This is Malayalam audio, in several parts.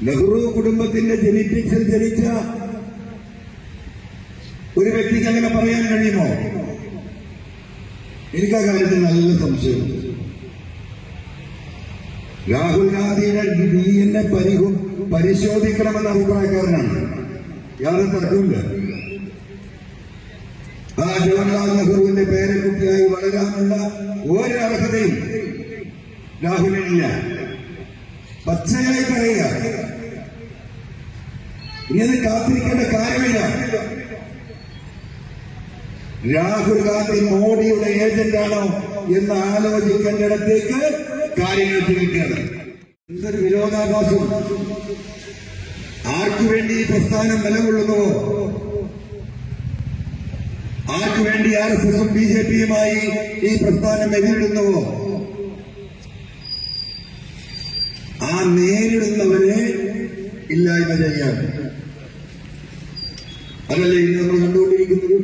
നെഹ്റു കുടുംബത്തിന്റെ ജെനറ്റിക്സിൽ ജനിച്ച ഒരു വ്യക്തിക്ക് അങ്ങനെ പറയാൻ കഴിയുമോ? എനിക്ക് ആ കാര്യത്തിൽ നല്ല സംശയമുണ്ട്. രാഹുൽ ഗാന്ധിയുടെ DNA പരിശോധിക്കണമെന്ന അഭിപ്രായക്കാരനാണ്. യാതൊരു തർക്കമില്ല. ആ ജവഹർലാൽ നെഹ്റുവിന്റെ പേരക്കുട്ടിയായി വളരാനുള്ള ഒരു അർഹതയും രാഹുലിനില്ല. പച്ചയായി പറയുക, ഇനി കാത്തിരിക്കേണ്ട കാര്യമില്ല. രാഹുൽ ഗാന്ധി മോഡിയുടെ ഏജന്റാണോ എന്ന് ആലോചിക്കേണ്ടിടത്തേക്ക് കാര്യങ്ങൾ തിരിക്കുകയാണ്. എന്തൊരു വിരോധാഭാസം! ആർക്കു വേണ്ടി ഈ പ്രസ്ഥാനം നിലകൊള്ളുന്നുവോ, ആർക്കു വേണ്ടി RSSും BJPയുമായി ഈ പ്രസ്ഥാനം എതിരിടുന്നുവോ, ആ നേരിടുന്നവരെ ഇല്ലായ്മ ചെയ്യാൻ, അതല്ലേ ഇന്ന് നമ്മൾ കണ്ടുകൊണ്ടിരിക്കുന്നത്.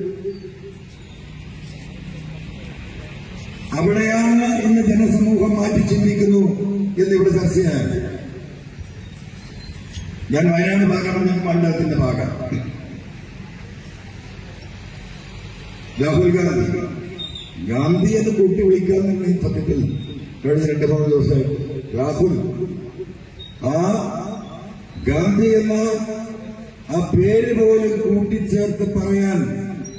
അവിടെയാണ് ഇന്ന് ജനസമൂഹം മാറ്റി ചിന്തിക്കുന്നു എന്നിവിടെ ചർച്ചയാണ്. ഞാൻ വയനാട് ഭാഗമാണ്, മണ്ഡലത്തിന്റെ ഭാഗം. രാഹുൽ ഗാന്ധി എന്ന് കൂട്ടി വിളിക്കാമെന്ന് സത്യത്തിൽ കഴിഞ്ഞ 2-3 ദിവസം രാഹുൽ ആ ഗാന്ധി എന്ന ആ പേര് പോലും കൂട്ടിച്ചേർത്ത് പറയാൻ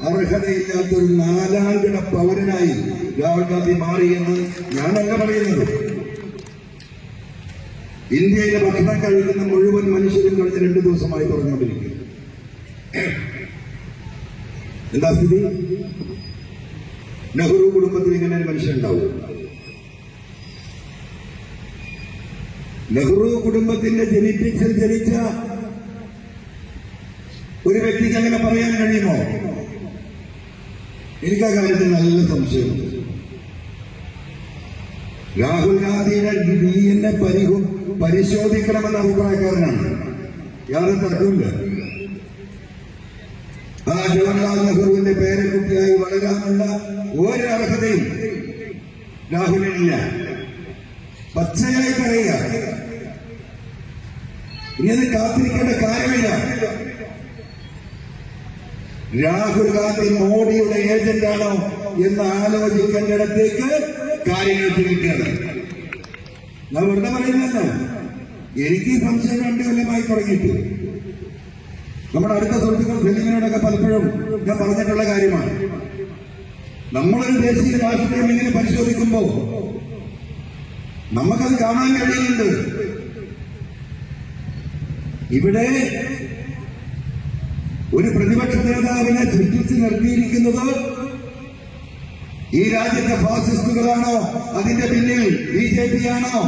അർഹതയില്ലാത്തൊരു 4ാംകിട പൗരനായി രാഹുൽ ഗാന്ധി മാറിയെന്ന് ഞാനല്ല പറയുന്നത്. ഇന്ത്യയിലെ ഭക്ഷണം കഴിക്കുന്ന മുഴുവൻ മനുഷ്യരും കഴിഞ്ഞ 2 ദിവസമായി പറഞ്ഞുകൊണ്ടിരിക്കുന്നു. എന്താ സ്ഥിതി? നെഹ്റു കുടുംബത്തിൽ ഇങ്ങനെ ഒരു മനുഷ്യനുണ്ടാവും? നെഹ്റു കുടുംബത്തിന്റെ ജെനറ്റിക്സിൽ ജനിച്ച ഒരു വ്യക്തിക്ക് അങ്ങനെ പറയാൻ കഴിയുമോ? എനിക്ക് ആ കാര്യത്തിൽ നല്ല സംശയമുണ്ട്. രാഹുൽ ഗാന്ധിയുടെ DNA പരിശോധിക്കണമെന്ന അഭിപ്രായക്കാരനാണ്. യാതൊരു തർക്കമില്ല. ആ ജവഹർലാൽ നെഹ്റുവിന്റെ പേരക്കുട്ടിയായി വളരാനുള്ള ഒരു അർഹതയും രാഹുലിനില്ല. പച്ചയായി പറയുക, ഇനി കാത്തിരിക്കേണ്ട കാര്യമില്ല. രാഹുൽ ഗാന്ധി മോഡിയുടെ ഏജന്റാണോ എന്ന് ആലോചിക്കേണ്ടിടത്തേക്ക് കാര്യങ്ങൾ തിരിക്കുകയാണ്. ഞാൻ വെറുതെ പറയുന്നല്ലോ. എനിക്ക് ഈ സംശയം 2 കൊല്ലമായി തുടങ്ങിയിട്ട് നമ്മുടെ അടുത്ത സുഹൃത്തുക്കൾ സെലിമിനോടൊക്കെ പലപ്പോഴും ഞാൻ പറഞ്ഞിട്ടുള്ള കാര്യമാണ്. നമ്മളൊരു ദേശീയ രാഷ്ട്രീയം ഇങ്ങനെ പരിശോധിക്കുമ്പോൾ നമുക്കത് കാണാൻ കഴിയുന്നുണ്ട്. ഇവിടെ ഒരു പ്രതിപക്ഷ നേതാവിനെ ചുറ്റിച്ച് നിർത്തിയിരിക്കുന്നത് ഈ രാജ്യത്തെ ഫാസിസ്റ്റുകളാണോ, അതിന്റെ പിന്നിൽ BJPയാണോ?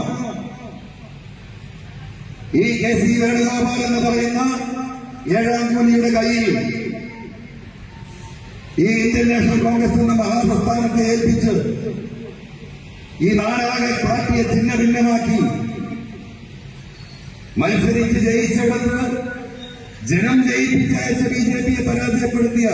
ഈ KC വേണുഗോപാൽ എന്ന് പറയുന്ന 7ാം കൂലിയുടെ കയ്യിൽ ഈ ഇന്ത്യൻ നാഷണൽ കോൺഗ്രസ് എന്ന മഹാപ്രസ്ഥാനത്തെ ഏൽപ്പിച്ച് ഈ നാടാകെ പാർട്ടിയെ ഛിന്ന ഭിന്നമാക്കി മത്സരിച്ച് ജയിച്ചെടുത്ത് ജനം ജയിപ്പിച്ചയച്ച BJPയെ പരാജയപ്പെടുത്തിയ